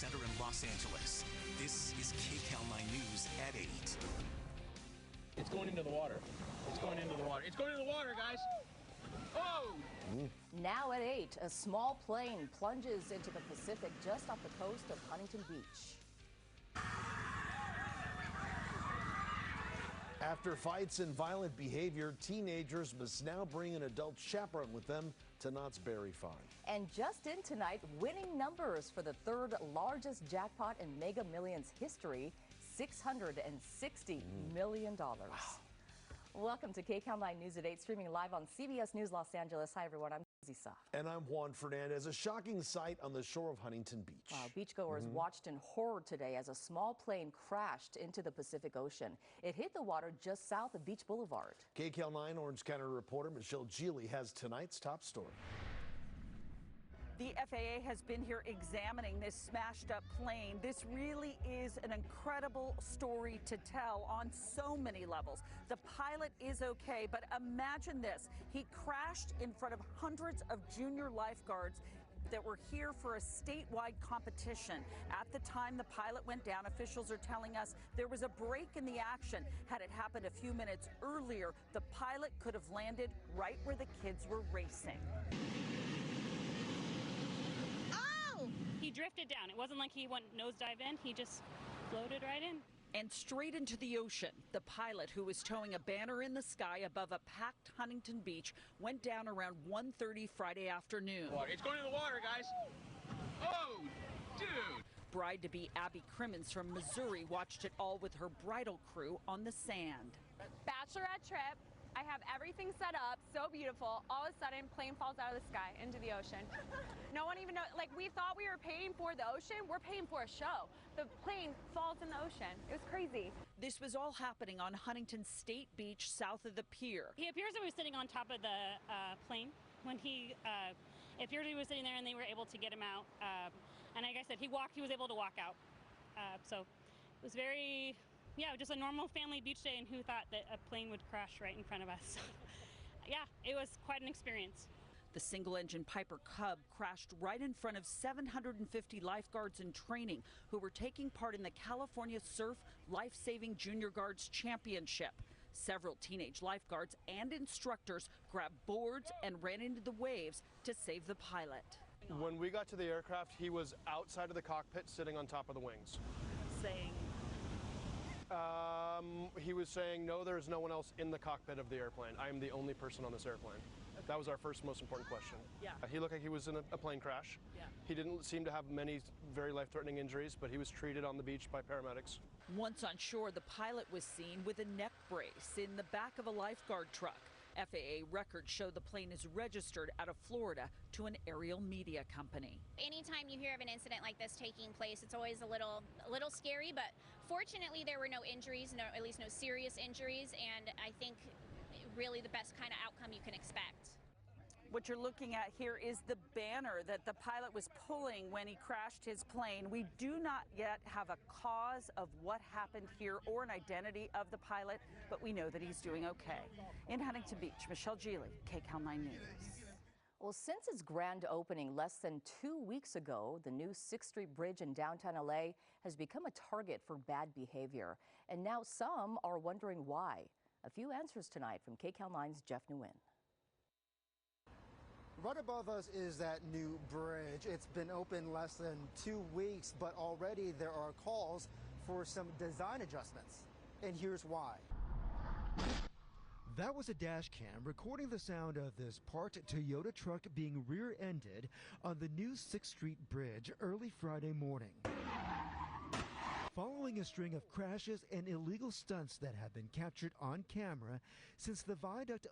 Center in Los Angeles. This is Kcal 9 News at 8. It's going into the water. It's going into the water. It's going into the water, guys. Oh! Now at 8, a small plane plunges into the Pacific just off the coast of Huntington Beach. After fights and violent behavior, teenagers must now bring an adult chaperone with them to Knott's Berry Farm. And just in tonight, winning numbers for the third largest jackpot in Mega Millions history, $660 million. Wow. Welcome to Kcal 9 News at 8, streaming live on CBS News Los Angeles. Hi, everyone. I'm Zisa. And I'm Juan Fernandez. A shocking sight on the shore of Huntington Beach. Wow, beachgoers watched in horror today as a small plane crashed into the Pacific Ocean. It hit the water just south of Beach Boulevard. Kcal 9 Orange County reporter Michelle Geely has tonight's top story. The FAA has been here examining this smashed up plane. This really is an incredible story to tell on so many levels. The pilot is okay, but imagine this. He crashed in front of hundreds of junior lifeguards that were here for a statewide competition. At the time the pilot went down, officials are telling us there was a break in the action. Had it happened a few minutes earlier, the pilot could have landed right where the kids were racing. He drifted down. It wasn't like he went nosedive in. He just floated right in. And straight into the ocean. The pilot, who was towing a banner in the sky above a packed Huntington Beach, went down around 1:30 Friday afternoon. It's going into the water, guys. Oh, dude. Bride-to-be Abby Crimmins from Missouri watched it all with her bridal crew on the sand. Bachelorette trip. I have everything set up, so beautiful. All of a sudden, plane falls out of the sky into the ocean. No one even knows. Like, we thought we were paying for the ocean. We're paying for a show. The plane falls in the ocean. It was crazy. This was all happening on Huntington State Beach, south of the pier. He appears that he was sitting on top of the plane when it appeared he was sitting there and they were able to get him out. And like I said, he was able to walk out. So it was very... Yeah, just a normal family beach day, and who thought that a plane would crash right in front of us? Yeah, it was quite an experience. The single-engine Piper Cub crashed right in front of 750 lifeguards in training who were taking part in the California Surf Life-Saving Junior Guards Championship. Several teenage lifeguards and instructors grabbed boards and ran into the waves to save the pilot. When we got to the aircraft, he was outside of the cockpit sitting on top of the wings. Saying... He was saying, no, there is no one else in the cockpit of the airplane. I am the only person on this airplane. Okay. That was our first most important question. Yeah. He looked like he was in a plane crash. Yeah. He didn't seem to have many very life-threatening injuries, but he was treated on the beach by paramedics. Once on shore, the pilot was seen with a neck brace in the back of a lifeguard truck. FAA records show the plane is registered out of Florida to an aerial media company. Anytime you hear of an incident like this taking place, it's always a little scary, but fortunately there were no injuries, at least no serious injuries, and I think really the best kind of outcome you can expect. What you're looking at here is the banner that the pilot was pulling when he crashed his plane. We do not yet have a cause of what happened here or an identity of the pilot, but we know that he's doing okay. In Huntington Beach, Michelle Geely, Kcal 9 News. Well, since its grand opening less than 2 weeks ago, the new 6th Street Bridge in downtown LA has become a target for bad behavior. And now some are wondering why. A few answers tonight from Kcal 9's Jeff Nguyen. Right above us is that new bridge. It's been open less than 2 weeks, but already there are calls for some design adjustments. And here's why. That was a dash cam recording the sound of this parked Toyota truck being rear-ended on the new 6th Street Bridge early Friday morning. Following a string of crashes and illegal stunts that have been captured on camera since the viaduct